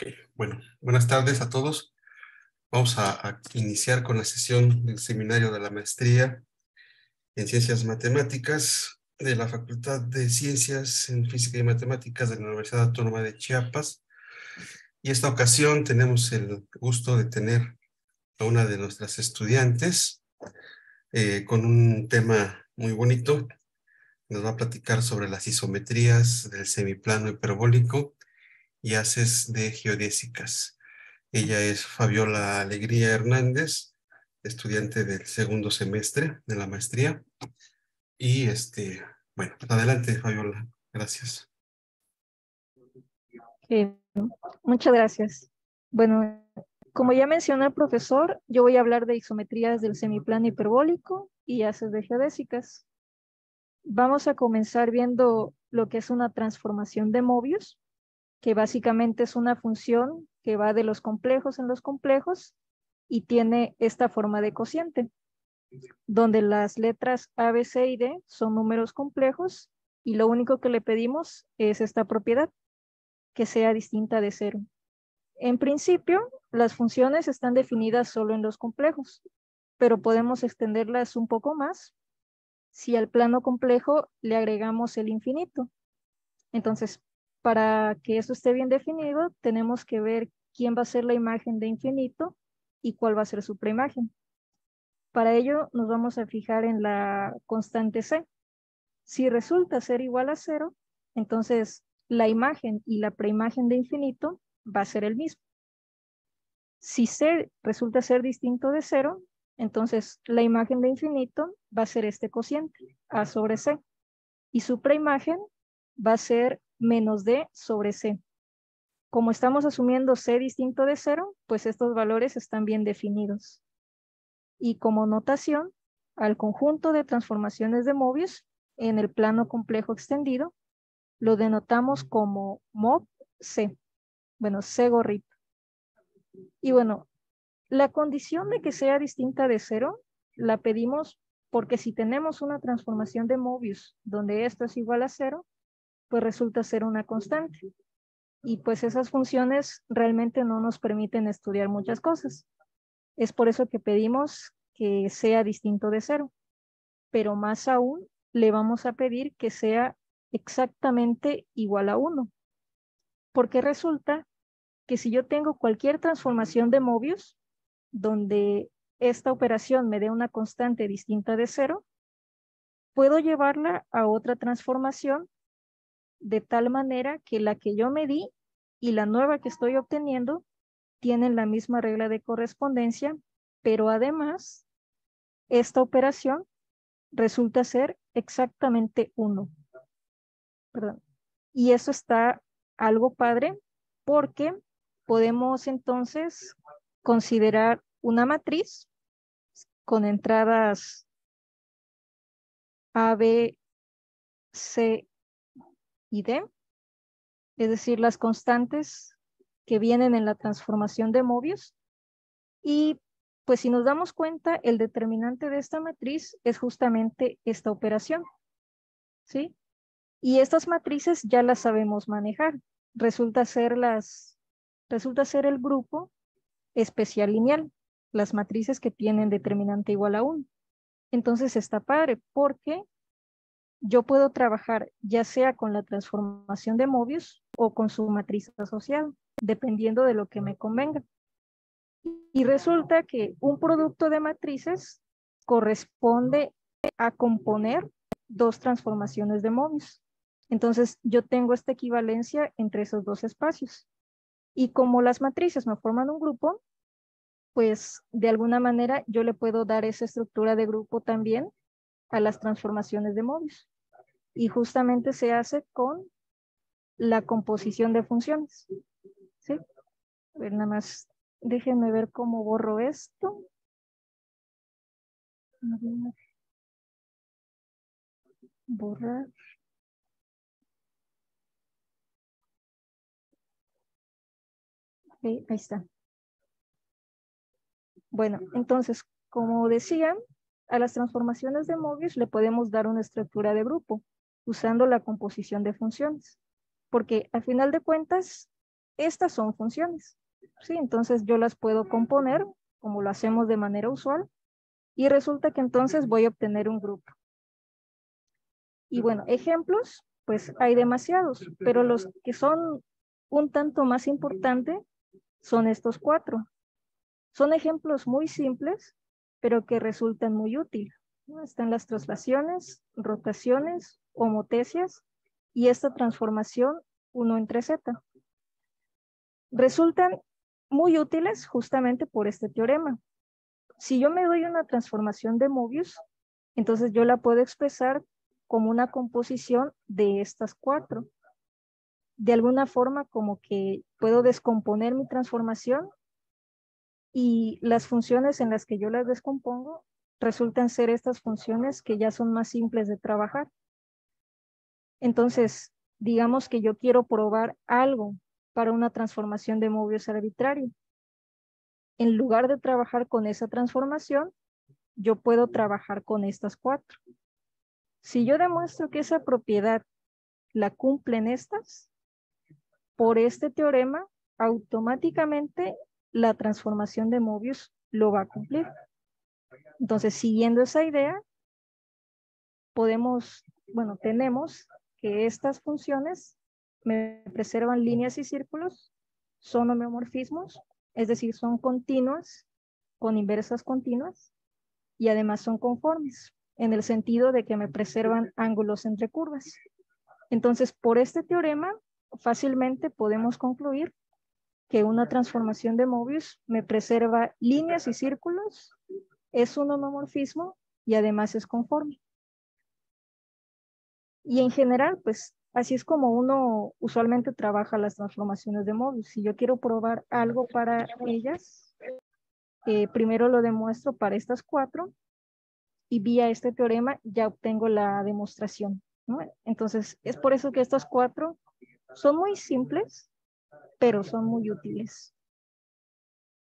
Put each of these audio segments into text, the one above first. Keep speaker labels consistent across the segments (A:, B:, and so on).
A: Ok, bueno, buenas tardes a todos. Vamos a iniciar con la sesión del seminario de la maestría en Ciencias Matemáticas de la Facultad de Ciencias en Física y Matemáticas de la Universidad Autónoma de Chiapas. Y esta ocasión tenemos el gusto de tener a una de nuestras estudiantes con un tema muy bonito. Nos va a platicar sobre las isometrías del semiplano hiperbólico y haces de geodésicas. Ella es Fabiola Alegría Hernández, estudiante del segundo semestre de la maestría. Y bueno, adelante, Fabiola. Gracias.
B: Eh, Muchas gracias. Bueno, como ya mencionó el profesor, yo voy a hablar de isometrías del semiplano hiperbólico y haces de geodésicas. Vamos a comenzar viendo lo que es una transformación de Möbius, que básicamente es una función que va de los complejos en los complejos y tiene esta forma de cociente, donde las letras A, B, C y D son números complejos y lo único que le pedimos es esta propiedad, que sea distinta de cero. En principio, las funciones están definidas solo en los complejos, pero podemos extenderlas un poco más si al plano complejo le agregamos el infinito. Entonces, para que eso esté bien definido, tenemos que ver quién va a ser la imagen de infinito y cuál va a ser su preimagen. Para ello, nos vamos a fijar en la constante C. Si resulta ser igual a 0, entonces la imagen y la preimagen de infinito va a ser el mismo. Si C resulta ser distinto de 0, entonces la imagen de infinito va a ser este cociente, A sobre C, y su preimagen va a ser menos D sobre C. Como estamos asumiendo C distinto de 0, pues estos valores están bien definidos. Y como notación, al conjunto de transformaciones de Möbius en el plano complejo extendido, lo denotamos como mod C. Bueno, C gorrito. Y bueno, la condición de que sea distinta de 0 la pedimos porque si tenemos una transformación de Möbius donde esto es igual a 0, pues resulta ser una constante. Y pues esas funciones realmente no nos permiten estudiar muchas cosas. Es por eso que pedimos que sea distinto de 0. Pero más aún, le vamos a pedir que sea exactamente igual a 1. Porque resulta que si yo tengo cualquier transformación de Möbius, donde esta operación me dé una constante distinta de 0, puedo llevarla a otra transformación de tal manera que la que yo medí y la nueva que estoy obteniendo tienen la misma regla de correspondencia, pero además esta operación resulta ser exactamente 1. Perdón. Y eso está algo padre porque podemos entonces considerar una matriz con entradas A, B, C y D, es decir, las constantes que vienen en la transformación de Möbius. Y pues si nos damos cuenta, el determinante de esta matriz es justamente esta operación, ¿sí? Y estas matrices ya las sabemos manejar. Resulta ser el grupo especial lineal, las matrices que tienen determinante igual a 1. Entonces está padre porque yo puedo trabajar ya sea con la transformación de Möbius o con su matriz asociada, dependiendo de lo que me convenga. Y resulta que un producto de matrices corresponde a componer dos transformaciones de Möbius. Entonces yo tengo esta equivalencia entre esos dos espacios. Y como las matrices me forman un grupo, pues de alguna manera yo le puedo dar esa estructura de grupo también a las transformaciones de Möbius. Y justamente se hace con la composición de funciones. ¿Sí? A ver, nada más déjenme ver cómo borro esto. Borrar. Okay, ahí está. Bueno, entonces, como decía, a las transformaciones de Möbius le podemos dar una estructura de grupo usando la composición de funciones. Porque al final de cuentas, estas son funciones, ¿sí? Entonces yo las puedo componer como lo hacemos de manera usual y resulta que entonces voy a obtener un grupo. Y bueno, ejemplos, pues hay demasiados, pero los que son un tanto más importantes son estos 4. Son ejemplos muy simples, pero que resultan muy útiles, ¿no? Están las traslaciones, rotaciones, homotecias y esta transformación 1 entre z. Resultan muy útiles justamente por este teorema. Si yo me doy una transformación de Möbius, entonces yo la puedo expresar como una composición de estas 4. De alguna forma como que puedo descomponer mi transformación y las funciones en las que yo las descompongo resultan ser estas funciones que ya son más simples de trabajar. Entonces, digamos que yo quiero probar algo para una transformación de Möbius arbitrario. En lugar de trabajar con esa transformación, yo puedo trabajar con estas 4. Si yo demuestro que esa propiedad la cumplen estas, por este teorema, automáticamente la transformación de Möbius lo va a cumplir. Entonces, siguiendo esa idea, tenemos que estas funciones me preservan líneas y círculos, son homeomorfismos, es decir, son continuas, con inversas continuas, y además son conformes, en el sentido de que me preservan ángulos entre curvas. Entonces, por este teorema, fácilmente podemos concluir que una transformación de Möbius me preserva líneas y círculos, es un homomorfismo y además es conforme. Y en general, pues así es como uno usualmente trabaja las transformaciones de Möbius. Si yo quiero probar algo para ellas, primero lo demuestro para estas 4 y vía este teorema ya obtengo la demostración, ¿no? Entonces, es por eso que estas 4 son muy simples, pero son muy útiles.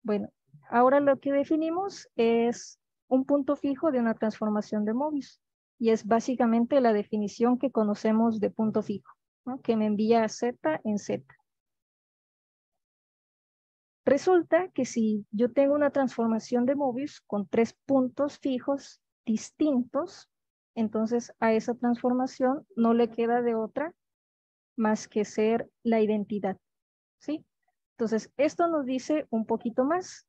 B: Bueno, ahora lo que definimos es un punto fijo de una transformación de Möbius y es básicamente la definición que conocemos de punto fijo, ¿no? Que me envía z en z. Resulta que si yo tengo una transformación de Möbius con 3 puntos fijos distintos, entonces a esa transformación no le queda de otra más que ser la identidad, ¿sí? Entonces, esto nos dice un poquito más.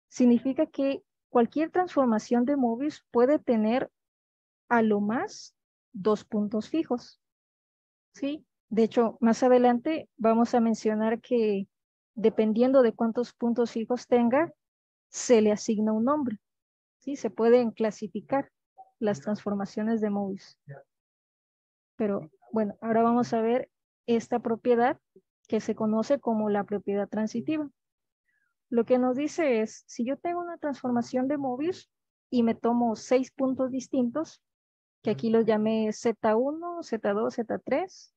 B: Significa que cualquier transformación de Möbius puede tener a lo más 2 puntos fijos, ¿sí? De hecho, más adelante vamos a mencionar que dependiendo de cuántos puntos fijos tenga, se le asigna un nombre, ¿sí? Se pueden clasificar las transformaciones de Möbius. Pero bueno, ahora vamos a ver esta propiedad que se conoce como la propiedad transitiva. Lo que nos dice es, si yo tengo una transformación de Möbius y me tomo 6 puntos distintos, que aquí los llamé Z1, Z2, Z3,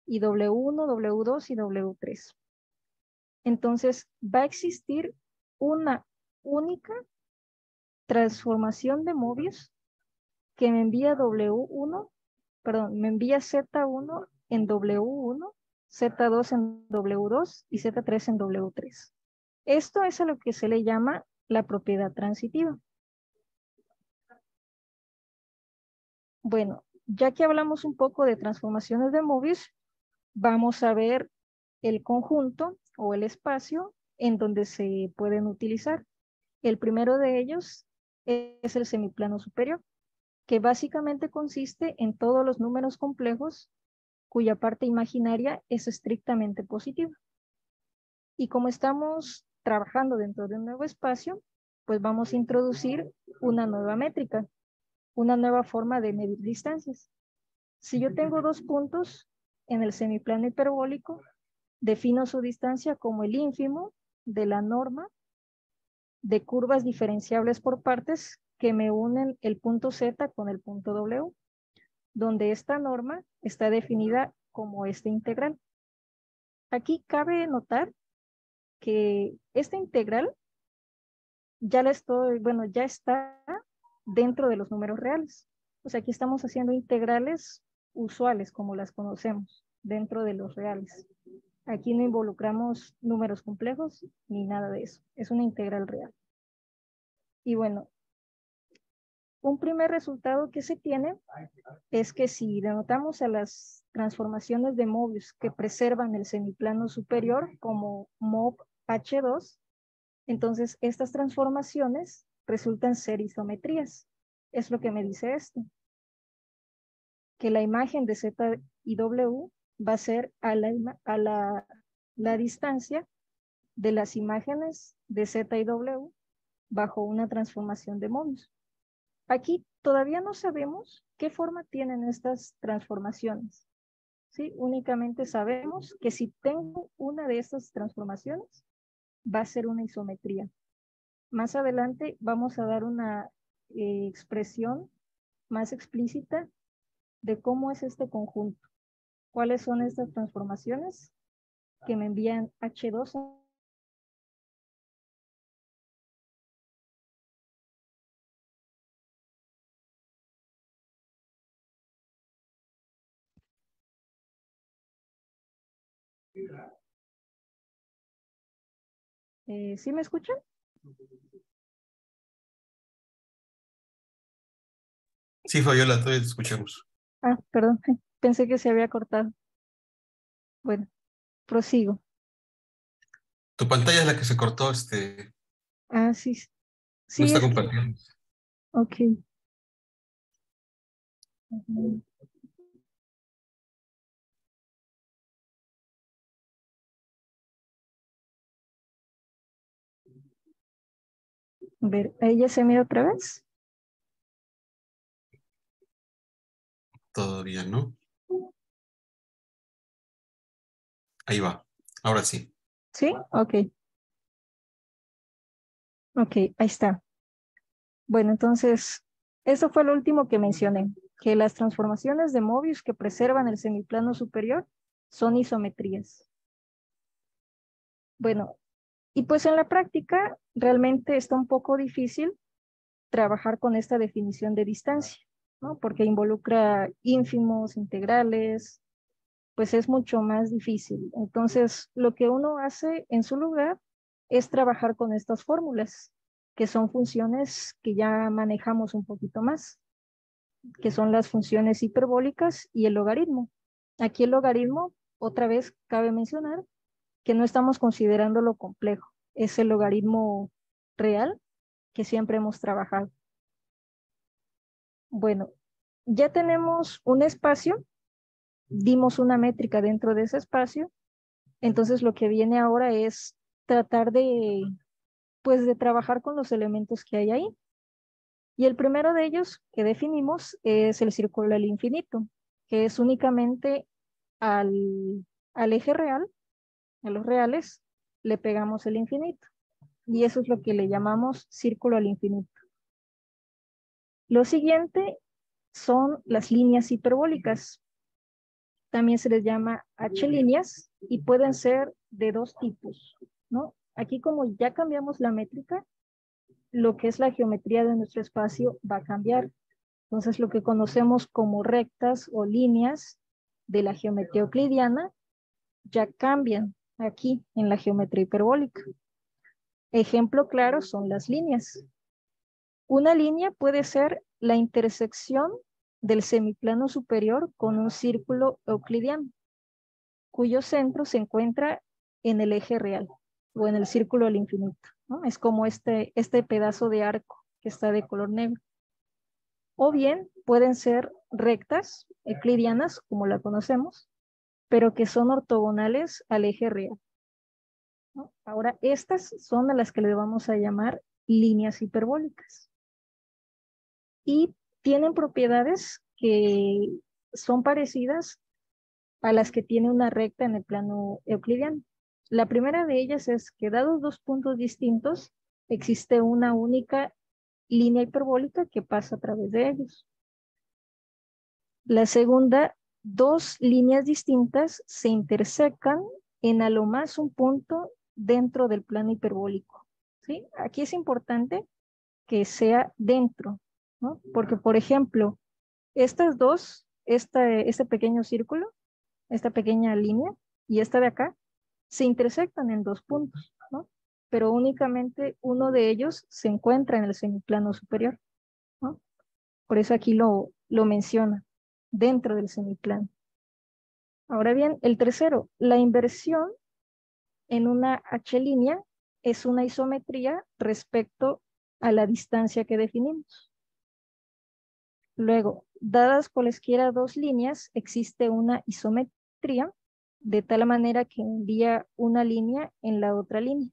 B: y W1, W2 y W3. Entonces, va a existir una única transformación de Möbius que me envía me envía Z1 en W1, Z2 en W2 y Z3 en W3. Esto es a lo que se le llama la propiedad transitiva. Bueno, ya que hablamos un poco de transformaciones de Möbius, vamos a ver el conjunto o el espacio en donde se pueden utilizar. El primero de ellos es el semiplano superior, que básicamente consiste en todos los números complejos cuya parte imaginaria es estrictamente positiva. Y como estamos trabajando dentro de un nuevo espacio, pues vamos a introducir una nueva métrica, una nueva forma de medir distancias. Si yo tengo 2 puntos en el semiplano hiperbólico, defino su distancia como el ínfimo de la norma de curvas diferenciables por partes que me unen el punto Z con el punto W, donde esta norma está definida como esta integral. Aquí cabe notar que esta integral ya está dentro de los números reales. O sea, aquí estamos haciendo integrales usuales como las conocemos dentro de los reales. Aquí no involucramos números complejos ni nada de eso. Es una integral real. Y bueno, un primer resultado que se tiene es que si denotamos a las transformaciones de Möbius que preservan el semiplano superior como MOB H2, entonces estas transformaciones resultan ser isometrías. Es lo que me dice esto. Que la imagen de Z y W va a ser a la distancia de las imágenes de Z y W bajo una transformación de Möbius. Aquí todavía no sabemos qué forma tienen estas transformaciones. ¿Sí? Únicamente sabemos que si tengo una de estas transformaciones, va a ser una isometría. Más adelante vamos a dar una expresión más explícita de cómo es este conjunto. ¿Cuáles son estas transformaciones que me envían H2 a ¿sí me escuchan?
A: Sí, Fabiola, todavía te escuchamos.
B: Ah, perdón, pensé que se había cortado. Bueno, prosigo.
A: Tu pantalla es la que se cortó,
B: Ah, sí,
A: no
B: sí,
A: está
B: es que,
A: compartiendo.
B: ok. Ujú. A ver, ¿ahí ya se mira otra vez?
A: Todavía no. Ahí va. Ahora sí.
B: ¿Sí? Ok, ok, ahí está. Bueno, entonces, eso fue lo último que mencioné, que las transformaciones de Möbius que preservan el semiplano superior son isometrías. Bueno, y pues en la práctica realmente está un poco difícil trabajar con esta definición de distancia, ¿no? Porque involucra ínfimos, integrales, pues es mucho más difícil. Entonces, lo que uno hace en su lugar es trabajar con estas fórmulas, que son funciones que ya manejamos un poquito más, que son las funciones hiperbólicas y el logaritmo. Aquí el logaritmo, otra vez cabe mencionar que no estamos considerando lo complejo, es el logaritmo real que siempre hemos trabajado. Bueno, ya tenemos un espacio, dimos una métrica dentro de ese espacio, entonces lo que viene ahora es tratar pues de trabajar con los elementos que hay ahí. Y el primero de ellos que definimos es el círculo del infinito, que es únicamente al eje real, a los reales, le pegamos el infinito. Y eso es lo que le llamamos círculo al infinito. Lo siguiente son las líneas hiperbólicas. También se les llama H-líneas y pueden ser de dos tipos, ¿no? Aquí como ya cambiamos la métrica, lo que es la geometría de nuestro espacio va a cambiar. Entonces lo que conocemos como rectas o líneas de la geometría euclidiana ya cambian aquí en la geometría hiperbólica. Ejemplo claro son las líneas. Una línea puede ser la intersección del semiplano superior con un círculo euclidiano, cuyo centro se encuentra en el eje real o en el círculo al infinito, ¿no? Es como este pedazo de arco que está de color negro. O bien pueden ser rectas euclidianas, como la conocemos, pero que son ortogonales al eje real, ¿no? Ahora, estas son a las que le vamos a llamar líneas hiperbólicas. Y tienen propiedades que son parecidas a las que tiene una recta en el plano euclidiano. La primera de ellas es que dados dos puntos distintos, existe una única línea hiperbólica que pasa a través de ellos. La segunda, dos líneas distintas se intersecan en a lo más un punto dentro del plano hiperbólico, ¿sí? Aquí es importante que sea dentro, ¿no? Porque, por ejemplo, estas dos, este pequeño círculo, esta pequeña línea y esta de acá, se intersectan en dos puntos, ¿no? Pero únicamente uno de ellos se encuentra en el semiplano superior, ¿no? Por eso aquí lo menciona, dentro del semiplano. Ahora bien, el tercero, la inversión en una H' es una isometría respecto a la distancia que definimos. Luego, dadas cualesquiera dos líneas, existe una isometría de tal manera que envía una línea en la otra línea,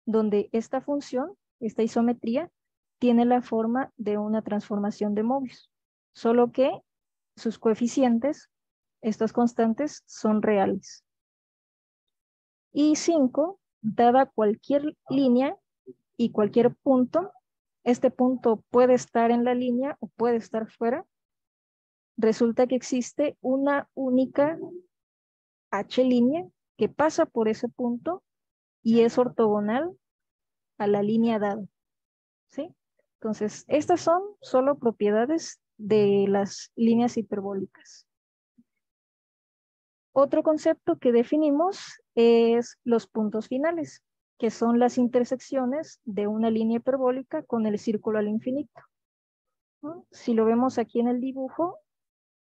B: donde esta función, esta isometría, tiene la forma de una transformación de Möbius, solo que sus coeficientes, estas constantes, son reales. Y 5, dada cualquier línea y cualquier punto, este punto puede estar en la línea o puede estar fuera, resulta que existe una única H' que pasa por ese punto y es ortogonal a la línea dada, ¿sí? Entonces, estas son solo propiedades de las líneas hiperbólicas. Otro concepto que definimos es los puntos finales, que son las intersecciones de una línea hiperbólica con el círculo al infinito, ¿no? Si lo vemos aquí en el dibujo,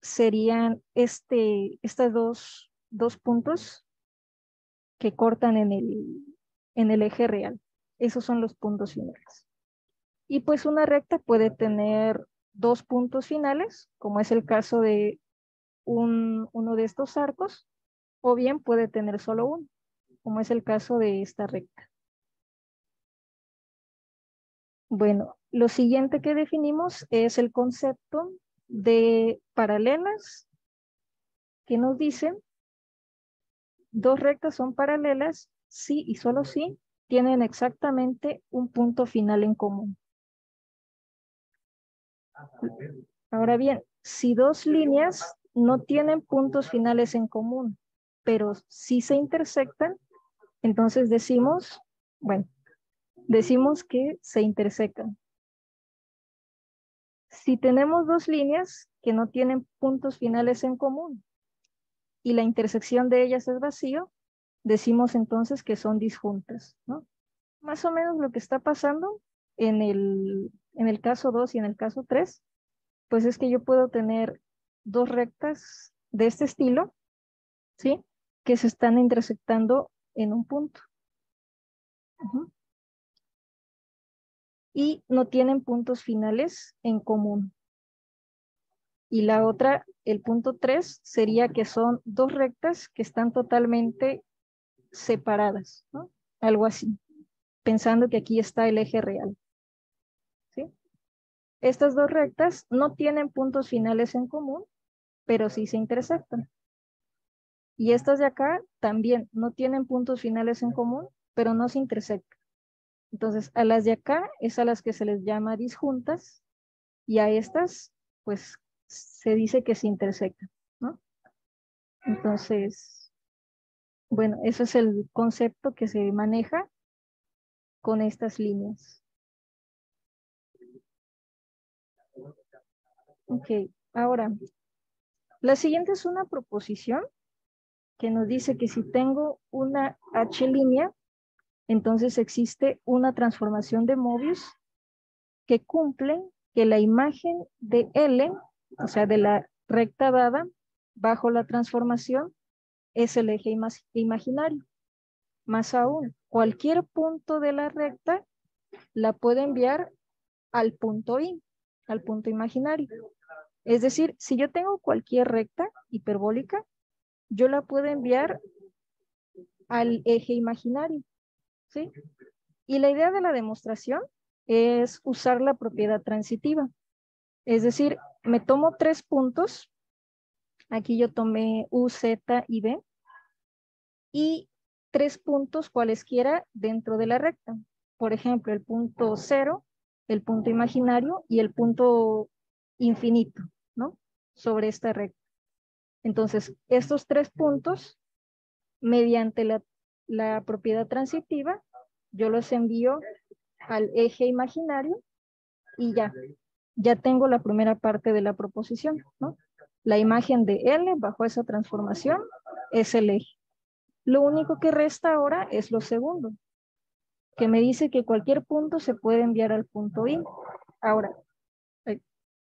B: serían estos dos puntos que cortan en el eje real. Esos son los puntos finales. Y pues una recta puede tener dos puntos finales, como es el caso de uno de estos arcos, o bien puede tener solo uno, como es el caso de esta recta. Bueno, lo siguiente que definimos es el concepto de paralelas, que nos dicen dos rectas son paralelas si y solo si tienen exactamente un punto final en común. Ahora bien, si dos líneas no tienen puntos finales en común, pero sí se intersectan, entonces decimos que se intersecan. Si tenemos dos líneas que no tienen puntos finales en común y la intersección de ellas es vacío, decimos entonces que son disjuntas, ¿no? Más o menos lo que está pasando en el caso 2 y en el caso 3, pues es que yo puedo tener dos rectas de este estilo, ¿sí? Que se están intersectando en un punto. Y no tienen puntos finales en común. Y la otra, el punto 3, sería que son dos rectas que están totalmente separadas, ¿no? Algo así, pensando que aquí está el eje real, ¿sí? Estas dos rectas no tienen puntos finales en común, pero sí se intersectan. Y estas de acá también no tienen puntos finales en común, pero no se intersectan. Entonces, a las de acá es a las que se les llama disjuntas y a estas, pues, se dice que se intersectan, ¿no? Entonces, bueno, eso es el concepto que se maneja con estas líneas. Ok, ahora, la siguiente es una proposición que nos dice que si tengo una H', entonces existe una transformación de Möbius que cumple que la imagen de L, o sea, de la recta dada bajo la transformación, es el eje imaginario. Más aún, cualquier punto de la recta la puede enviar al punto I, al punto imaginario. Es decir, si yo tengo cualquier recta hiperbólica, yo la puedo enviar al eje imaginario, ¿sí? Y la idea de la demostración es usar la propiedad transitiva. Es decir, me tomo tres puntos, aquí yo tomé U, Z y B, y tres puntos cualesquiera dentro de la recta. Por ejemplo, el punto 0, el punto imaginario y el punto infinito, ¿no? Sobre esta recta. Entonces, estos tres puntos, mediante la propiedad transitiva, yo los envío al eje imaginario y ya tengo la primera parte de la proposición, ¿no? La imagen de L bajo esa transformación es el eje. Lo único que resta ahora es lo segundo, que me dice que cualquier punto se puede enviar al punto I. Ahora,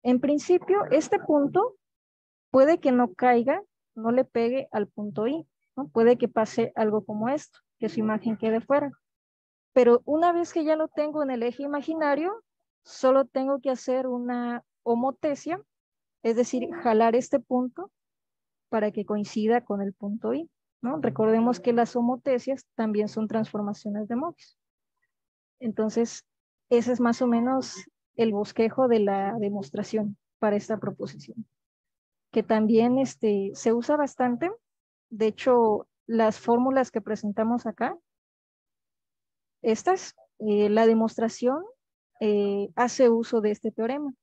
B: en principio, este punto puede que no caiga, no le pegue al punto I, ¿no? Puede que pase algo como esto, que su imagen quede fuera. Pero una vez que ya lo tengo en el eje imaginario, solo tengo que hacer una homotesia, es decir, jalar este punto para que coincida con el punto I, ¿no? Recordemos que las homotesias también son transformaciones de Morse. Entonces, ese es más o menos el bosquejo de la demostración para esta proposición, que también se usa bastante. De hecho, las fórmulas que presentamos acá, la demostración hace uso de este teorema.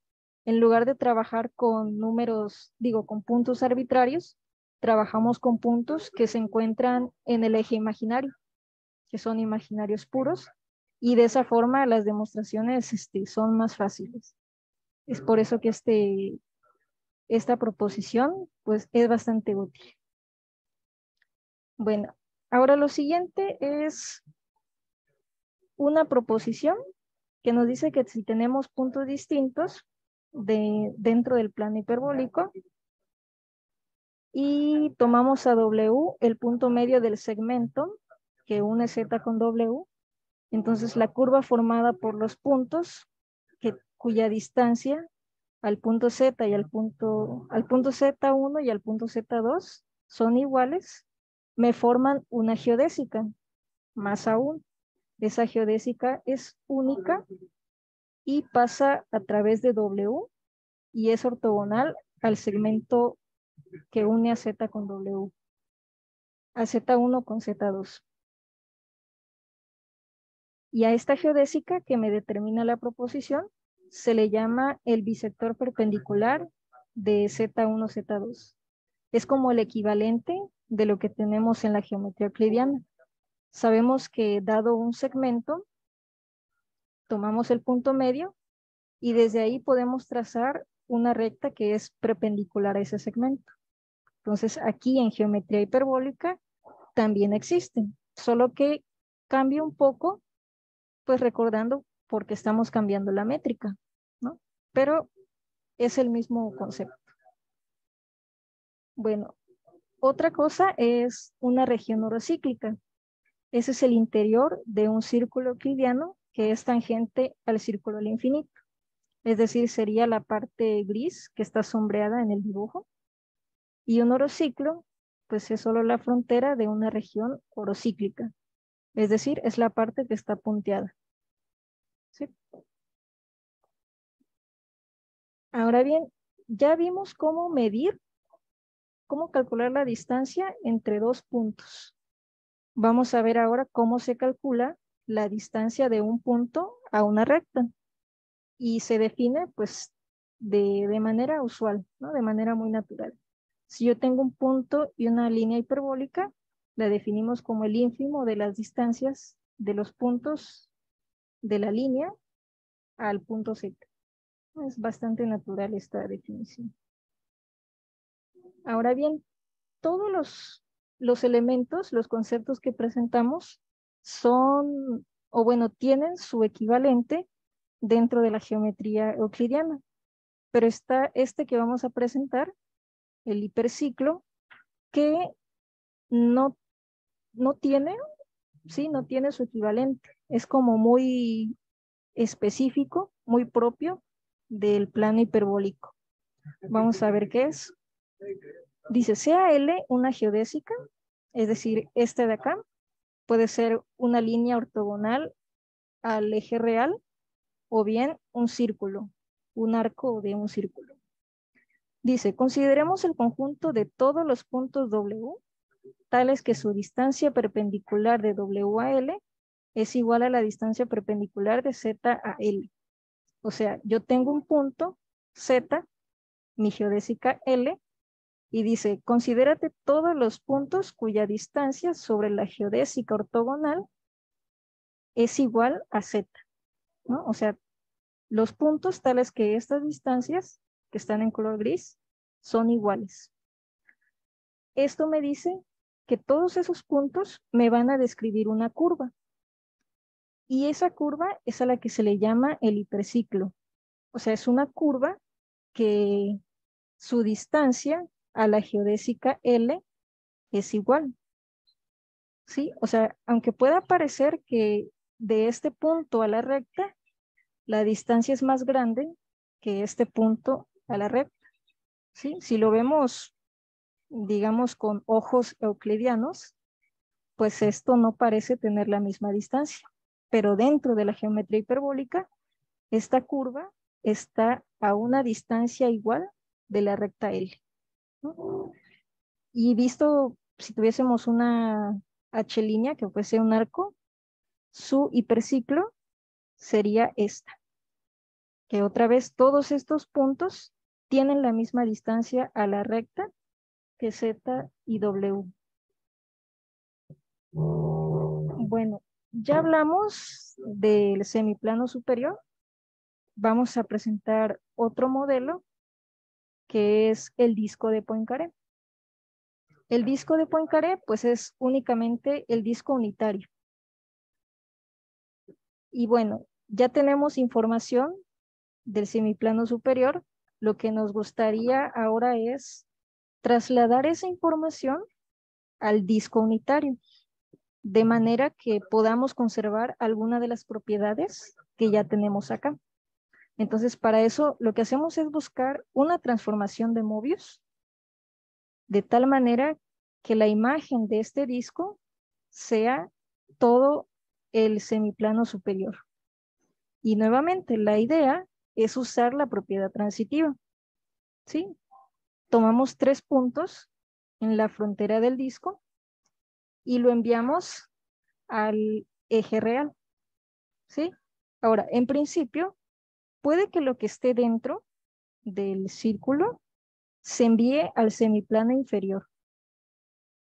B: En lugar de trabajar con números, con puntos arbitrarios, trabajamos con puntos que se encuentran en el eje imaginario, que son imaginarios puros, y de esa forma las demostraciones son más fáciles. Es por eso que esta proposición pues, es bastante útil. Bueno, ahora lo siguiente es una proposición que nos dice que si tenemos puntos distintos dentro del plano hiperbólico y tomamos a W el punto medio del segmento que une Z con W, entonces la curva formada por los puntos cuya distancia al punto Z y al punto Z1 y al punto Z2 son iguales, me forman una geodésica. Más aún, esa geodésica es única y pasa a través de W y es ortogonal al segmento que une a Z con W, a Z1 con Z2. Y a esta geodésica que me determina la proposición se le llama el bisector perpendicular de Z1, Z2. Es como el equivalente de lo que tenemos en la geometría euclidiana. Sabemos que dado un segmento, tomamos el punto medio y desde ahí podemos trazar una recta que es perpendicular a ese segmento. Entonces aquí en geometría hiperbólica también existen, solo que cambia un poco, pues recordando porque estamos cambiando la métrica, ¿no? Pero es el mismo concepto. Bueno, otra cosa es una región orocíclica. Ese es el interior de un círculo euclidiano que es tangente al círculo al infinito. Es decir, sería la parte gris que está sombreada en el dibujo. Y un orociclo, pues es solo la frontera de una región orocíclica. Es decir, es la parte que está punteada. ¿Sí? Ahora bien, ya vimos cómo medir, cómo calcular la distancia entre dos puntos. Vamos a ver ahora cómo se calcula la distancia de un punto a una recta. Y se define, pues, de manera usual, ¿no? De manera muy natural. Si yo tengo un punto y una línea hiperbólica, la definimos como el ínfimo de las distancias de los puntos de la línea al punto Z. Es bastante natural esta definición. Ahora bien, todos los elementos, los conceptos que presentamos son, o bueno, tienen su equivalente dentro de la geometría euclidiana. Pero está este que vamos a presentar, el hiperciclo, que no tiene, sí, no tiene su equivalente. Es como muy específico, muy propio del plano hiperbólico. Vamos a ver qué es. Dice, sea L una geodésica, es decir, este de acá, puede ser una línea ortogonal al eje real o bien un círculo, un arco de un círculo. Dice, consideremos el conjunto de todos los puntos W, tales que su distancia perpendicular de W a L es igual a la distancia perpendicular de Z a L. O sea, yo tengo un punto Z, mi geodésica L, y dice, considérate todos los puntos cuya distancia sobre la geodésica ortogonal es igual a Z, ¿no? O sea, los puntos tales que estas distancias, que están en color gris, son iguales. Esto me dice que todos esos puntos me van a describir una curva. Y esa curva es a la que se le llama el hiperciclo. O sea, es una curva que su distancia a la geodésica L es igual. ¿Sí? O sea, aunque pueda parecer que de este punto a la recta, la distancia es más grande que este punto a la recta. ¿Sí? Si lo vemos, digamos, con ojos euclidianos, pues esto no parece tener la misma distancia. Pero dentro de la geometría hiperbólica, esta curva está a una distancia igual de la recta L, ¿no? Y visto, si tuviésemos una H línea que fuese un arco, su hiperciclo sería esta, que otra vez todos estos puntos tienen la misma distancia a la recta que Z y W. Bueno, ya hablamos del semiplano superior. Vamos a presentar otro modelo que es el disco de Poincaré. El disco de Poincaré pues es únicamente el disco unitario. Y bueno, ya tenemos información del semiplano superior. Lo que nos gustaría ahora es trasladar esa información al disco unitario, de manera que podamos conservar alguna de las propiedades que ya tenemos acá. Entonces, para eso lo que hacemos es buscar una transformación de Möbius, de tal manera que la imagen de este disco sea todo el semiplano superior. Y nuevamente, la idea es usar la propiedad transitiva. ¿Sí? Tomamos 3 puntos en la frontera del disco y lo enviamos al eje real. ¿Sí? Ahora, en principio, puede que lo que esté dentro del círculo se envíe al semiplano inferior,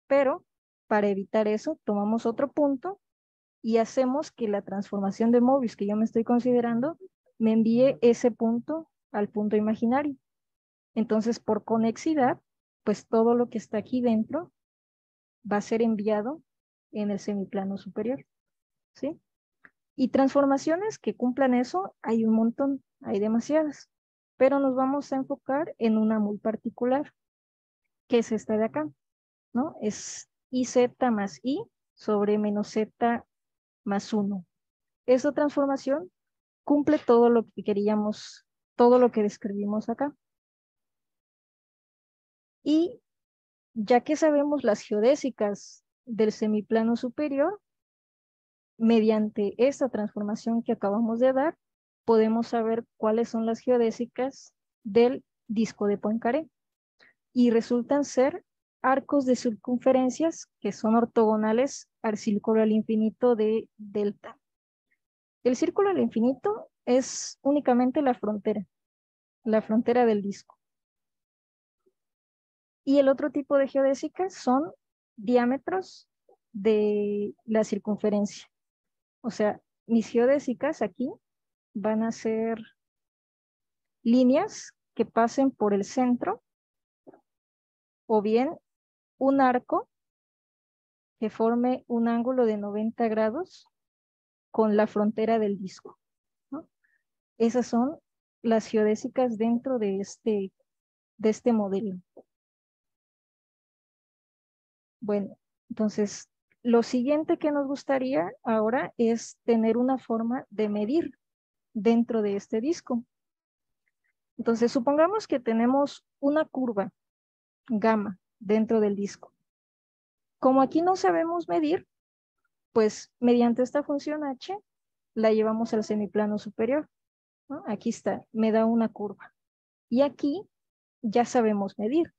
B: pero para evitar eso, tomamos otro punto y hacemos que la transformación de Möbius que yo me estoy considerando me envíe ese punto al punto imaginario. Entonces, por conexidad, pues todo lo que está aquí dentro va a ser enviado en el semiplano superior, ¿sí? Y transformaciones que cumplan eso, hay un montón, hay demasiadas, pero nos vamos a enfocar en una muy particular, que es esta de acá, ¿no? Es IZ más I sobre menos Z más 1. Esa transformación cumple todo lo que queríamos, todo lo que describimos acá. Y ya que sabemos las geodésicas del semiplano superior, mediante esta transformación que acabamos de dar, podemos saber cuáles son las geodésicas del disco de Poincaré. Y resultan ser arcos de circunferencias que son ortogonales al círculo al infinito de delta. El círculo al infinito es únicamente la frontera del disco. Y el otro tipo de geodésicas son diámetros de la circunferencia. O sea, mis geodésicas aquí van a ser líneas que pasen por el centro o bien un arco que forme un ángulo de 90 grados con la frontera del disco, ¿no? Esas son las geodésicas dentro de este modelo. Bueno, entonces, lo siguiente que nos gustaría ahora es tener una forma de medir dentro de este disco. Entonces, supongamos que tenemos una curva gamma dentro del disco. Como aquí no sabemos medir, pues mediante esta función h la llevamos al semiplano superior, ¿no? Aquí está, me da una curva. Y aquí ya sabemos medir,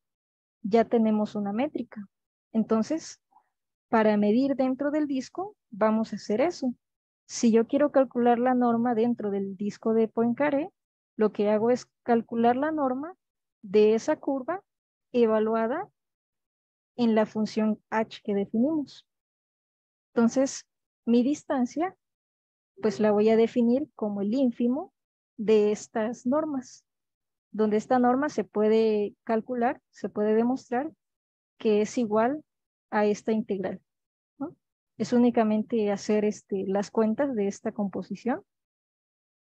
B: ya tenemos una métrica. Entonces, para medir dentro del disco, vamos a hacer eso. Si yo quiero calcular la norma dentro del disco de Poincaré, lo que hago es calcular la norma de esa curva evaluada en la función h que definimos. Entonces, mi distancia, pues la voy a definir como el ínfimo de estas normas, donde esta norma se puede calcular, se puede demostrar que es igual a esta integral, ¿no? Es únicamente hacer las cuentas de esta composición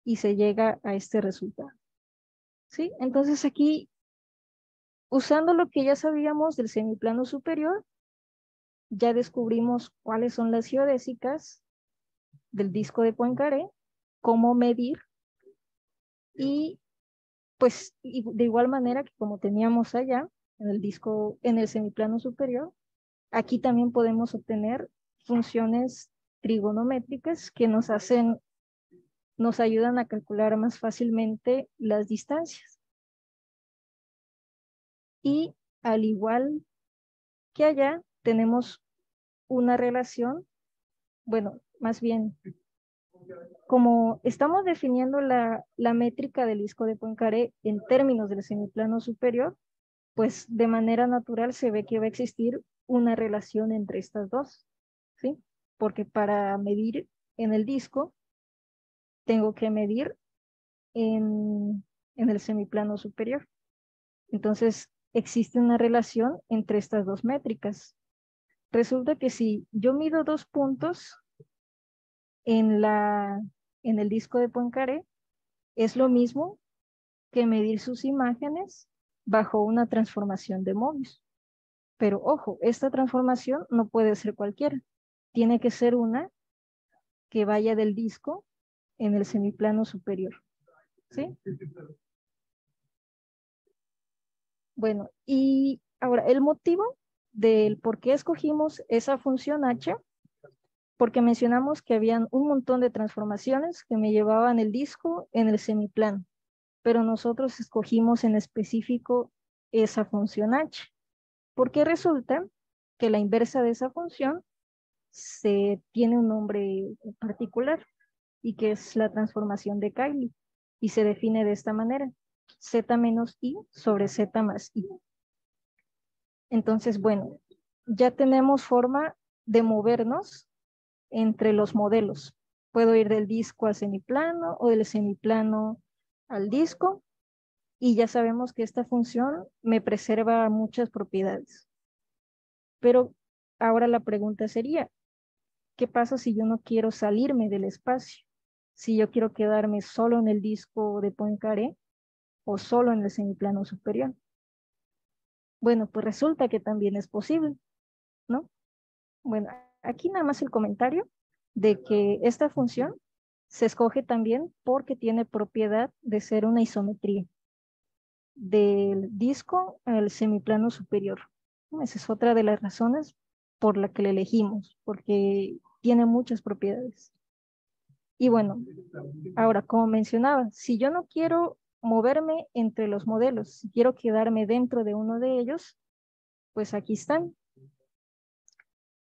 B: y se llega a este resultado, ¿sí? Entonces aquí, usando lo que ya sabíamos del semiplano superior, ya descubrimos cuáles son las geodésicas del disco de Poincaré, cómo medir, y pues de igual manera que como teníamos allá en el disco, en el semiplano superior, aquí también podemos obtener funciones trigonométricas que nos ayudan a calcular más fácilmente las distancias. Y al igual que allá, tenemos una relación, bueno, más bien, como estamos definiendo la métrica del disco de Poincaré en términos del semiplano superior, pues de manera natural se ve que va a existir una relación entre estas dos, ¿sí? Porque para medir en el disco, tengo que medir en el semiplano superior. Entonces, existe una relación entre estas dos métricas. Resulta que si yo mido 2 puntos en el disco de Poincaré, es lo mismo que medir sus imágenes bajo una transformación de Möbius. Pero ojo, esta transformación no puede ser cualquiera. Tiene que ser una que vaya del disco en el semiplano superior, ¿sí? Bueno, y ahora el motivo del por qué escogimos esa función h, porque mencionamos que habían un montón de transformaciones que me llevaban el disco en el semiplano, pero nosotros escogimos en específico esa función h, porque resulta que la inversa de esa función se tiene un nombre particular y que es la transformación de Cayley, y se define de esta manera: z menos i sobre z más i. Entonces, bueno, ya tenemos forma de movernos entre los modelos. Puedo ir del disco al semiplano o del semiplano al disco, y ya sabemos que esta función me preserva muchas propiedades. Pero ahora la pregunta sería, ¿qué pasa si yo no quiero salirme del espacio? Si yo quiero quedarme solo en el disco de Poincaré o solo en el semiplano superior. Bueno, pues resulta que también es posible, ¿no? Bueno, aquí nada más el comentario de que esta función se escoge también porque tiene propiedad de ser una isometría del disco al semiplano superior. Esa es otra de las razones por la que la elegimos, porque tiene muchas propiedades. Y bueno, ahora, como mencionaba, si yo no quiero moverme entre los modelos, si quiero quedarme dentro de uno de ellos, pues aquí están.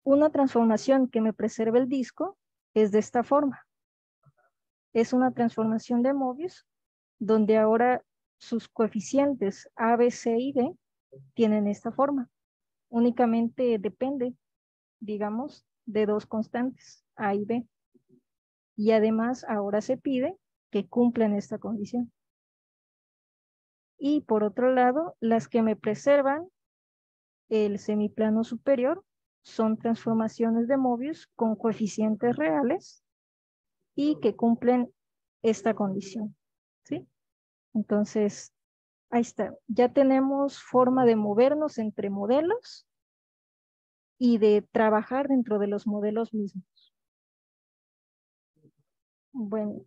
B: Una transformación que me preserva el disco es de esta forma. Es una transformación de Möbius, donde ahora sus coeficientes A, B, C y D tienen esta forma. Únicamente depende, digamos, de dos constantes, A y B. Y además ahora se pide que cumplan esta condición. Y por otro lado, las que me preservan el semiplano superior son transformaciones de Möbius con coeficientes reales y que cumplen esta condición, ¿sí? Entonces, ahí está. Ya tenemos forma de movernos entre modelos y de trabajar dentro de los modelos mismos. Bueno,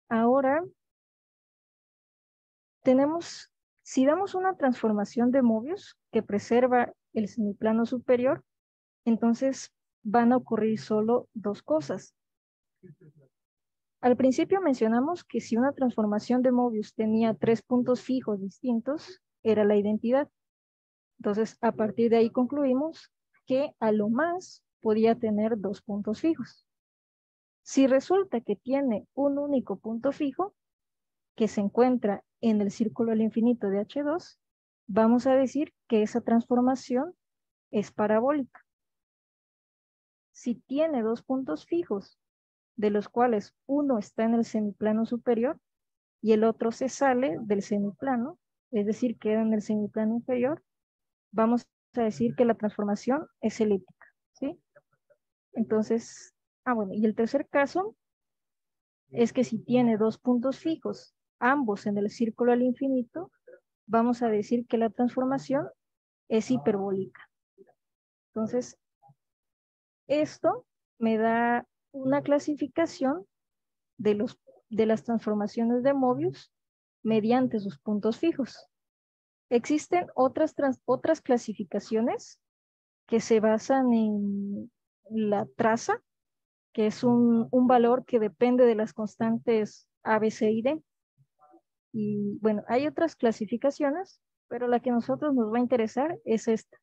B: ahora tenemos, si damos una transformación de Möbius que preserva el semiplano superior, entonces van a ocurrir solo dos cosas. Al principio mencionamos que si una transformación de Möbius tenía 3 puntos fijos distintos, era la identidad. Entonces, a partir de ahí concluimos que a lo más podía tener 2 puntos fijos. Si resulta que tiene un único punto fijo, que se encuentra en el círculo al infinito de H2, vamos a decir que esa transformación es parabólica. Si tiene 2 puntos fijos, de los cuales uno está en el semiplano superior y el otro se sale del semiplano, es decir, queda en el semiplano inferior, vamos a decir que la transformación es elíptica, ¿sí? Entonces, bueno, y el tercer caso es que si tiene dos puntos fijos, ambos en el círculo al infinito, vamos a decir que la transformación es hiperbólica. Entonces, esto me da una clasificación de las transformaciones de Möbius mediante sus puntos fijos. Existen otras clasificaciones que se basan en la traza, que es un valor que depende de las constantes A, B, C y D. Y bueno, hay otras clasificaciones, pero la que a nosotros nos va a interesar es esta: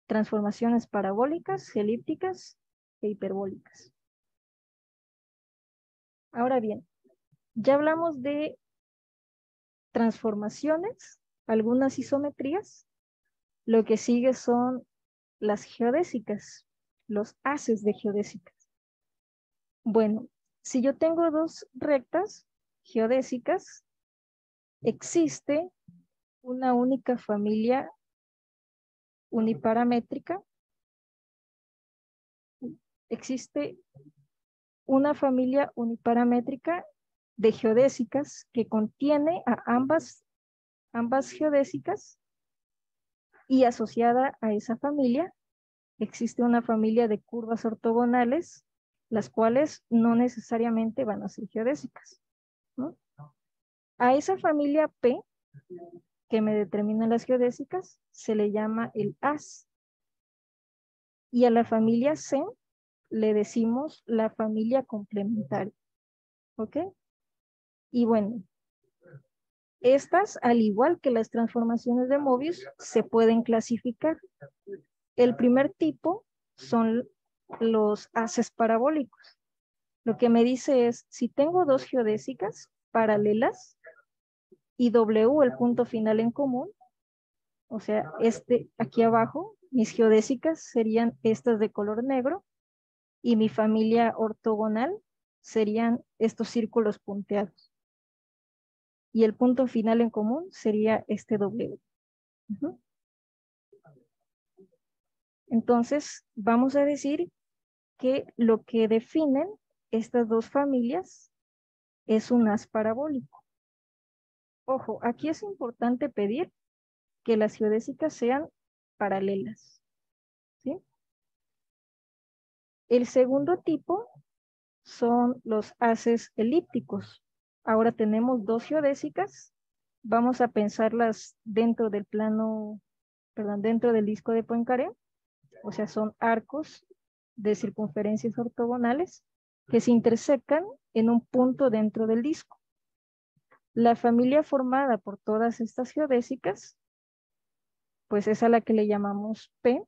B: transformaciones parabólicas, elípticas e hiperbólicas. Ahora bien, ya hablamos de transformaciones, algunas isometrías. Lo que sigue son las geodésicas, los haces de geodésicas. Bueno, si yo tengo dos rectas geodésicas, existe una única familia uniparamétrica. Existe una familia uniparamétrica de geodésicas que contiene a ambas geodésicas, y asociada a esa familia existe una familia de curvas ortogonales, las cuales no necesariamente van a ser geodésicas, ¿no? A esa familia P, que me determina las geodésicas, se le llama el haz. Y a la familia C le decimos la familia complementaria. ¿Ok? Y bueno, estas, al igual que las transformaciones de Möbius, se pueden clasificar. El primer tipo son los haces parabólicos. Lo que me dice es, si tengo dos geodésicas paralelas y W, el punto final en común, o sea, aquí abajo, mis geodésicas serían estas de color negro, y mi familia ortogonal serían estos círculos punteados. Y el punto final en común sería este W. Entonces, vamos a decir que lo que definen estas dos familias es un haz parabólico. Ojo, aquí es importante pedir que las geodésicas sean paralelas, ¿sí? El segundo tipo son los haces elípticos. Ahora tenemos dos geodésicas. Vamos a pensarlas dentro del plano, perdón, dentro del disco de Poincaré. O sea, son arcos de circunferencias ortogonales que se intersecan en un punto dentro del disco. La familia formada por todas estas geodésicas, pues es a la que le llamamos P,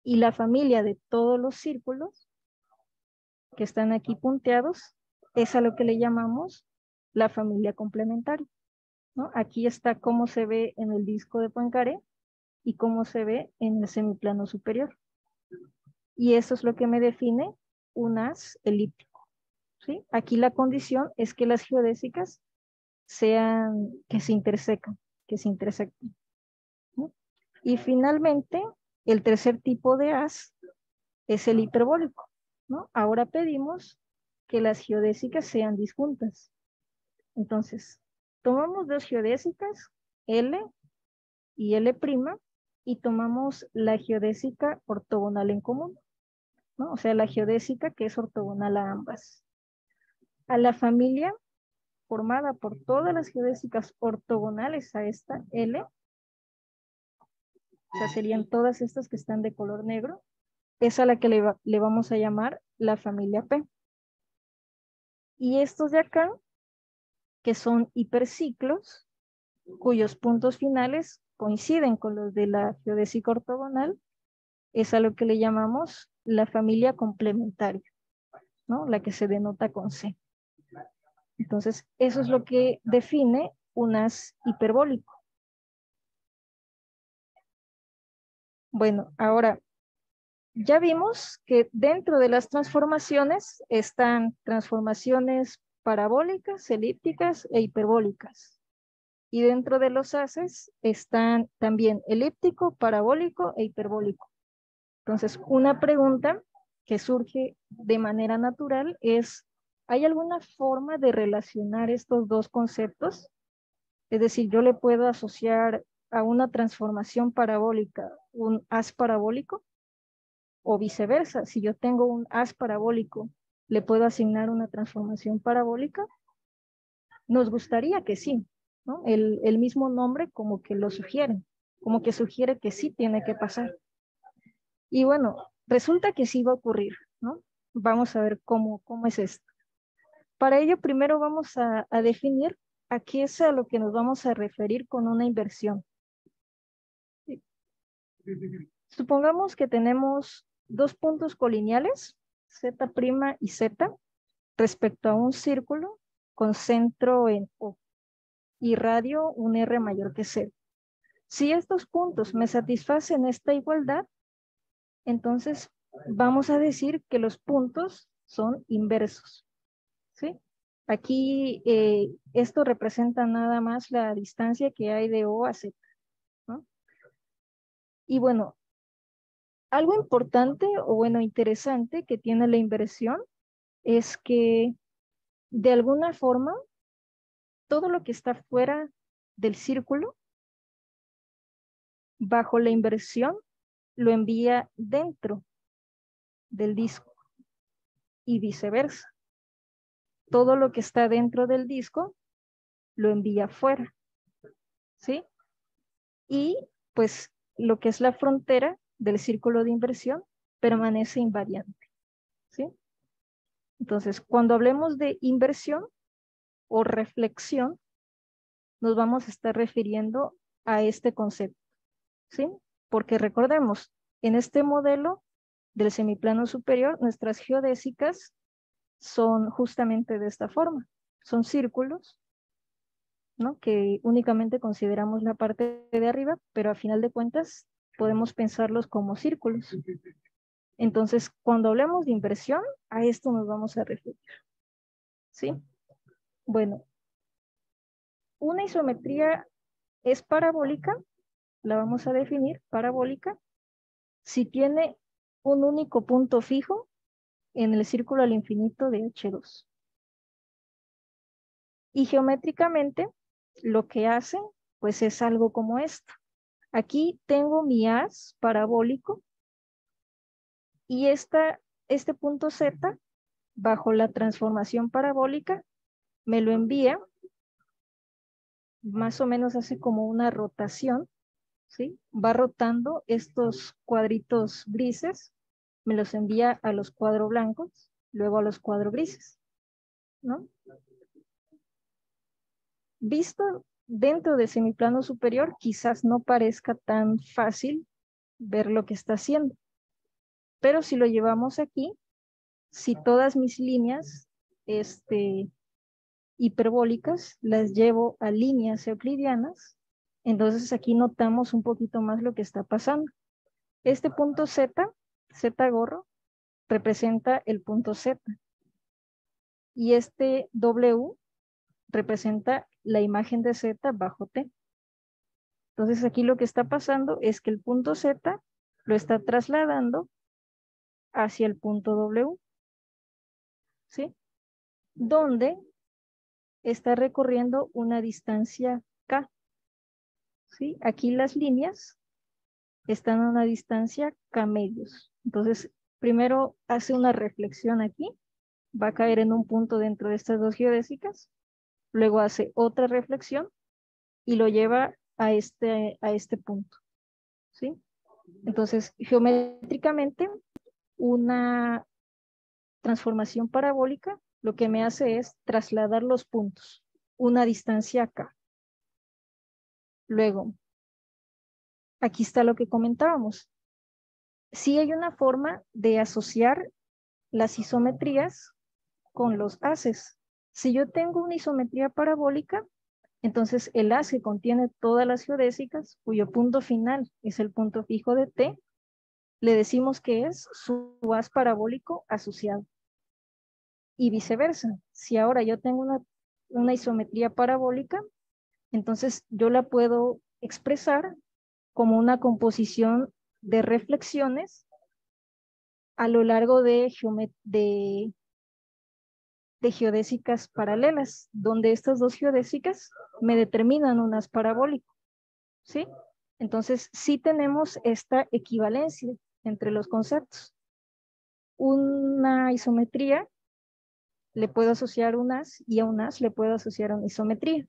B: y la familia de todos los círculos que están aquí punteados es a lo que le llamamos la familia complementaria, ¿no? Aquí está cómo se ve en el disco de Poincaré y cómo se ve en el semiplano superior. Y eso es lo que me define un haz elíptico, ¿sí? Aquí la condición es que las geodésicas que se intersecten, ¿no? Y finalmente, el tercer tipo de haz es el hiperbólico, ¿no? Ahora pedimos que las geodésicas sean disjuntas. Entonces, tomamos dos geodésicas, L y L', y tomamos la geodésica ortogonal en común, ¿no? O sea, la geodésica que es ortogonal a ambas. A la familia formada por todas las geodésicas ortogonales a esta L, o sea, serían todas estas que están de color negro, es a la que le vamos a llamar la familia P. Y estos de acá, que son hiperciclos, cuyos puntos finales coinciden con los de la geodésica ortogonal, es a lo que le llamamos la familia complementaria, ¿no? La que se denota con C. Entonces, eso es lo que define un haz hiperbólico. Bueno, ahora, ya vimos que dentro de las transformaciones están transformaciones parabólicas, elípticas e hiperbólicas. Y dentro de los haces están también elíptico, parabólico e hiperbólico. Entonces, una pregunta que surge de manera natural es, ¿hay alguna forma de relacionar estos dos conceptos? Es decir, yo le puedo asociar a una transformación parabólica un haz parabólico, o viceversa. Si yo tengo un haz parabólico, ¿le puedo asignar una transformación parabólica? Nos gustaría que sí, ¿no? El mismo nombre como que lo sugiere, como que sugiere que sí tiene que pasar. Y bueno, resulta que sí va a ocurrir, ¿no? Vamos a ver cómo es esto. Para ello, primero vamos a definir a qué es a lo que nos vamos a referir con una inversión. Supongamos que tenemos dos puntos colineales, Z' y Z, respecto a un círculo con centro en O y radio un R mayor que 0. Si estos puntos me satisfacen esta igualdad, entonces vamos a decir que los puntos son inversos, ¿sí? Aquí esto representa nada más la distancia que hay de O a Z, ¿no? Y bueno, algo importante o bueno, interesante que tiene la inversión es que de alguna forma todo lo que está fuera del círculo, bajo la inversión, lo envía dentro del disco y viceversa. Todo lo que está dentro del disco lo envía fuera, ¿sí? Y pues lo que es la frontera del círculo de inversión permanece invariante, ¿sí? Entonces, cuando hablemos de inversión o reflexión, nos vamos a estar refiriendo a este concepto, ¿sí? Porque recordemos, en este modelo del semiplano superior, nuestras geodésicas son justamente de esta forma. Son círculos, ¿no? Que únicamente consideramos la parte de arriba, pero a final de cuentas podemos pensarlos como círculos. Entonces, cuando hablemos de inversión, a esto nos vamos a referir, ¿sí? Bueno, una isometría es parabólica, la vamos a definir, parabólica, si tiene un único punto fijo en el círculo al infinito de H2. Y geométricamente, lo que hace, pues es algo como esto. Aquí tengo mi haz parabólico y este punto Z, bajo la transformación parabólica, me lo envía, más o menos hace como una rotación, ¿sí? Va rotando estos cuadritos grises, me los envía a los cuadros blancos, luego a los cuadros grises, ¿no? Visto dentro del semiplano superior, quizás no parezca tan fácil ver lo que está haciendo, pero si lo llevamos aquí, si todas mis líneas hiperbólicas las llevo a líneas euclidianas, entonces aquí notamos un poquito más lo que está pasando. Este punto Z, Z gorro, representa el punto Z. Y este W representa la imagen de Z bajo T. Entonces aquí lo que está pasando es que el punto Z lo está trasladando hacia el punto W, ¿sí? Donde está recorriendo una distancia K, ¿sí? Aquí las líneas están a una distancia K medios. Entonces, primero hace una reflexión aquí, va a caer en un punto dentro de estas dos geodésicas, luego hace otra reflexión y lo lleva a este punto, ¿sí? Entonces, geométricamente, una transformación parabólica lo que me hace es trasladar los puntos, una distancia acá. Luego, aquí está lo que comentábamos. Sí hay una forma de asociar las isometrías con los haces. Si yo tengo una isometría parabólica, entonces el haz contiene todas las geodésicas, cuyo punto final es el punto fijo de T, le decimos que es su haz parabólico asociado. Y viceversa, si ahora yo tengo una isometría parabólica, Entonces, yo la puedo expresar como una composición de reflexiones a lo largo de geodésicas paralelas, donde estas dos geodésicas me determinan un haz parabólico, ¿sí? Entonces, sí tenemos esta equivalencia entre los conceptos. Una isometría le puedo asociar un haz y a un haz le puedo asociar una isometría.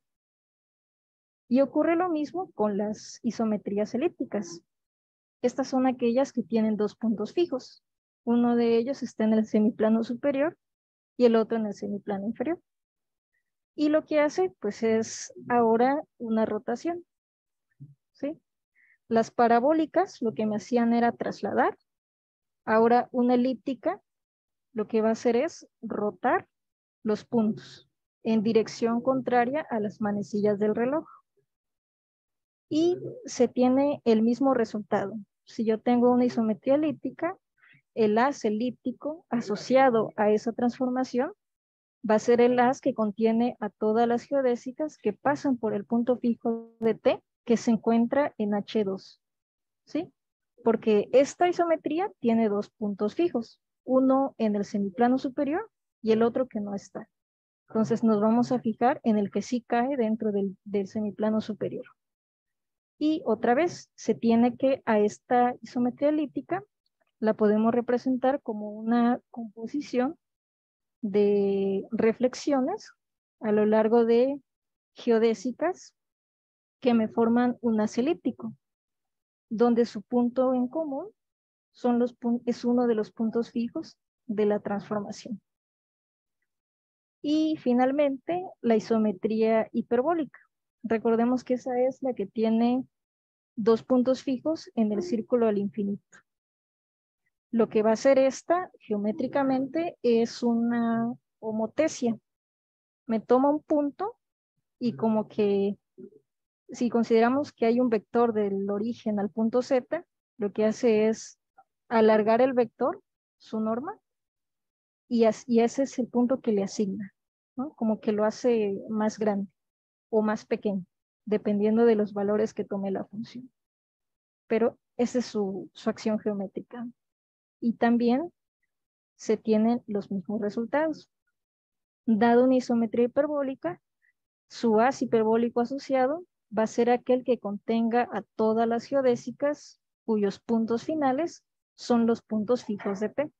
B: Y ocurre lo mismo con las isometrías elípticas. Estas son aquellas que tienen dos puntos fijos. Uno de ellos está en el semiplano superior y el otro en el semiplano inferior. Y lo que hace, pues, es ahora una rotación, ¿sí? Las parabólicas lo que me hacían era trasladar. Ahora una elíptica lo que va a hacer es rotar los puntos en dirección contraria a las manecillas del reloj. Y se tiene el mismo resultado. Si yo tengo una isometría elíptica, el haz elíptico asociado a esa transformación va a ser el haz que contiene a todas las geodésicas que pasan por el punto fijo de T que se encuentra en H2, ¿sí? Porque esta isometría tiene dos puntos fijos, uno en el semiplano superior y el otro que no está. Entonces nos vamos a fijar en el que sí cae dentro del semiplano superior. Y otra vez, se tiene que a esta isometría elíptica la podemos representar como una composición de reflexiones a lo largo de geodésicas que me forman un haz elíptico, donde su punto en común es uno de los puntos fijos de la transformación. Y finalmente, la isometría hiperbólica. Recordemos que esa es la que tiene dos puntos fijos en el círculo al infinito. Lo que va a hacer esta geométricamente es una homotesia. Me toma un punto y como que si consideramos que hay un vector del origen al punto Z, lo que hace es alargar el vector, su norma, y ese es el punto que le asigna, ¿no? Como que lo hace más grande o más pequeño, dependiendo de los valores que tome la función. Pero esa es su acción geométrica. Y también se tienen los mismos resultados. Dado una isometría hiperbólica, su haz hiperbólico asociado va a ser aquel que contenga a todas las geodésicas cuyos puntos finales son los puntos fijos de P.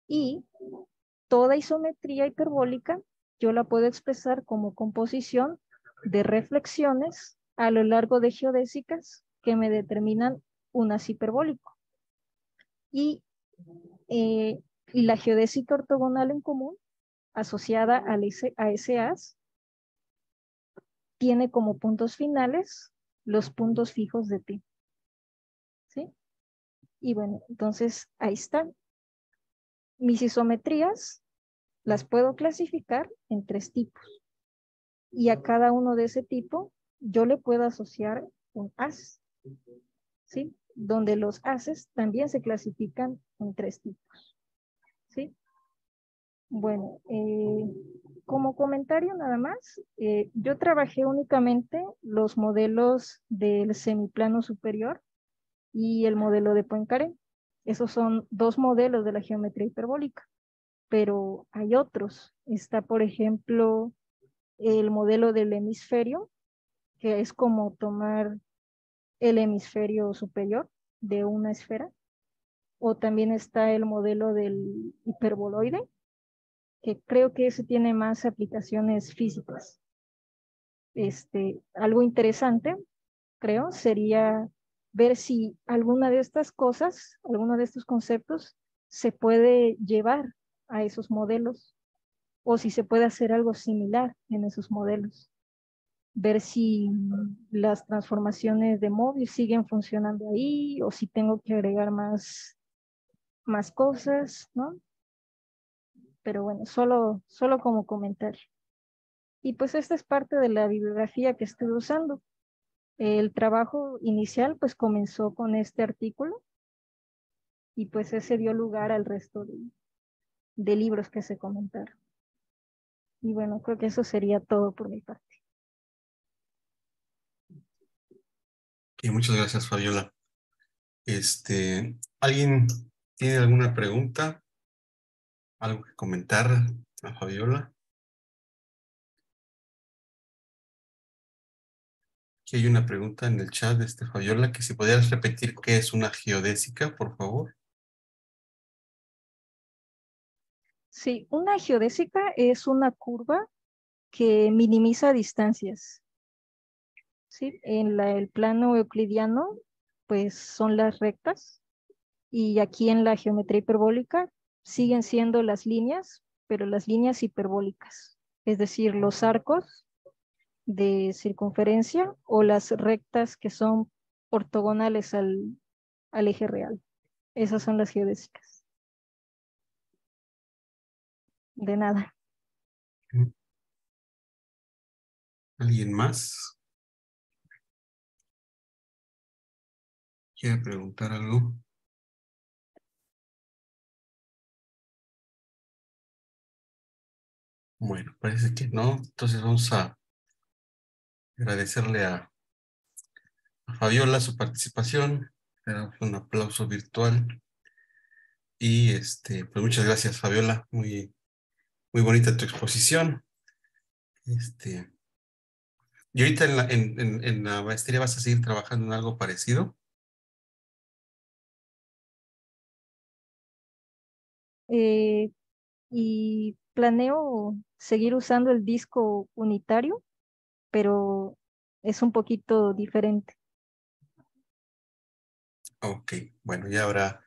B: Y toda isometría hiperbólica yo la puedo expresar como composición de reflexiones a lo largo de geodésicas que me determinan un haz hiperbólico. Y la geodésica ortogonal en común asociada a ese haz tiene como puntos finales los puntos fijos de T. ¿Sí? Y bueno, entonces ahí están. Mis isometrías las puedo clasificar en tres tipos. Y a cada uno de ese tipo yo le puedo asociar un haz. ¿Sí? Donde los haces también se clasifican en tres tipos. ¿Sí? Bueno, como comentario nada más, yo trabajé únicamente los modelos del semiplano superior y el modelo de Poincaré. Esos son dos modelos de la geometría hiperbólica, pero hay otros. Está, por ejemplo, el modelo del hemisferio, que es como tomar el hemisferio superior de una esfera, o también está el modelo del hiperboloide, que creo que ese tiene más aplicaciones físicas. Algo interesante, creo, sería ver si alguna de estas cosas, alguno de estos conceptos se puede llevar a esos modelos o si se puede hacer algo similar en esos modelos. Ver si las transformaciones de móvil siguen funcionando ahí o si tengo que agregar más cosas, ¿no? Pero bueno, solo como comentario. Y pues esta es parte de la bibliografía que estoy usando. El trabajo inicial pues comenzó con este artículo y pues ese dio lugar al resto de libros que se comentaron. Y bueno, creo que eso sería todo por mi parte.
A: Y muchas gracias, Fabiola. ¿Alguien tiene alguna pregunta? ¿Algo que comentar a Fabiola? Aquí hay una pregunta en el chat de Fabiola, que si podrías repetir qué es una geodésica, por favor.
B: Sí, una geodésica es una curva que minimiza distancias. ¿Sí? En el plano euclidiano, pues son las rectas, y aquí en la geometría hiperbólica siguen siendo las líneas, pero las líneas hiperbólicas, es decir, los arcos de circunferencia o las rectas que son ortogonales al eje real. Esas son las geodésicas. De nada.
A: ¿Alguien más quiere preguntar algo? Bueno, parece que no. Entonces vamos a agradecerle a Fabiola su participación. Le damos un aplauso virtual. Y pues muchas gracias, Fabiola. Muy, muy bonita tu exposición. Este, y ahorita en la maestría vas a seguir trabajando en algo parecido.
B: Eh, y planeo seguir usando el disco unitario, pero es un poquito diferente.
A: Ok, bueno, ya habrá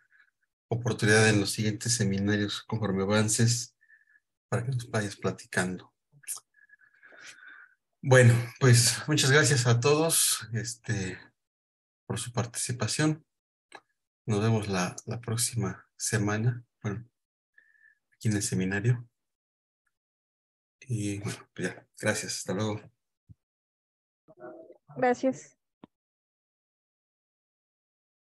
A: oportunidad en los siguientes seminarios conforme avances para que nos vayas platicando. Bueno, pues muchas gracias a todos, por su participación. Nos vemos la próxima semana, bueno, aquí en el seminario. Y bueno, pues ya, gracias, hasta luego.
B: Gracias.